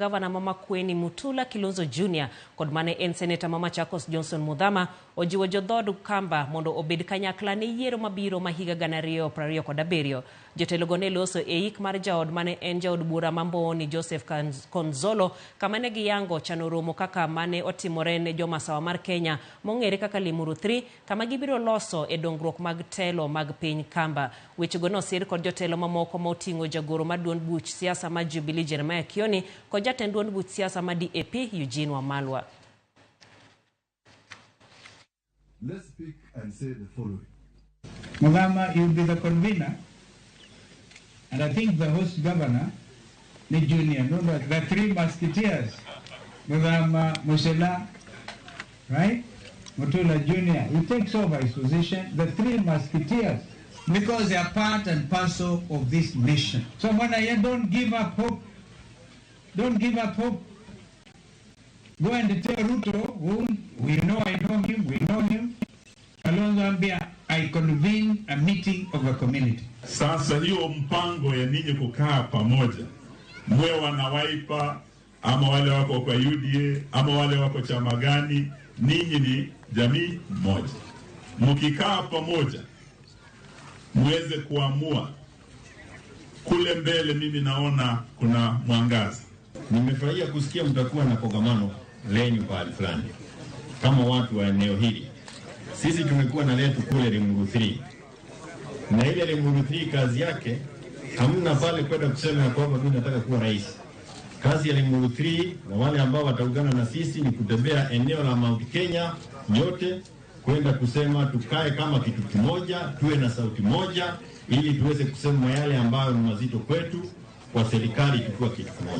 Gavana Mama Kweni Mutula Kilonzo Jr. kod mane en Senator Mama Chakos Johnson Muthama ojiwo jodhod Kamba mondo obed kanyakla ne yiero mabiro ma higa 2027. Jotelogo ne loso e ik mar jaod mane en jaod bura Mamboni Joseph Konzolo kamane giyango chano romo kaka mane otimore ne jomasawa mar Kenya mong'ere kaka Limuru 3 kama gibiro loso e dongruok mag telo mag piny Kamba. Wechego nosir kod jotelo mamoko moting'o jagoro mar duond buch siasa mar Jubilee Jeremiah Kioni kod jatend duond buch siasa mar DAP Eugene Wamalwa. Let's speak and say the following. Muthama, you'll be the convener, and I think the host governor, the junior, no, the three musketeers, Muthama, Musela, right? Mutula Junior, he takes over his position, the three musketeers, because they are part and parcel of this nation. So when I don't give up hope, don't give up hope. Go and tell Ruto, whom we know him, Kalonzo Ambia, I convene a meeting of a community. Sasa hiyo mpango ya ninyi kukaa pamoja, mwe wana Wiper, ama wale wako kwa UDA, ama wale wako chama gani, ninyi ni jamii moja. Mkikaa pamoja, muweze kuamua. Kule mbele mimi naona kuna mwangaza. Nimefurahia kusikia mtakuwa na kongamano lenyu pale fulani kama watu wa eneo hili. Sisi tumekuwa na letu kule Limuru 3. Na ile Limuru 3 kazi yake hamna pale kwenda kusema kwamba mimi nataka kuwa rais. Kazi ya Limuru 3 na wale ambao wataungana na sisi ni kutembea eneo la Mount Kenya yote kwenda kusema tukae kama kitu kimoja, tuwe na sauti moja ili tuweze kusema yale ambayo ni mazito kwetu kwa serikali tukiwa kitu kimoja.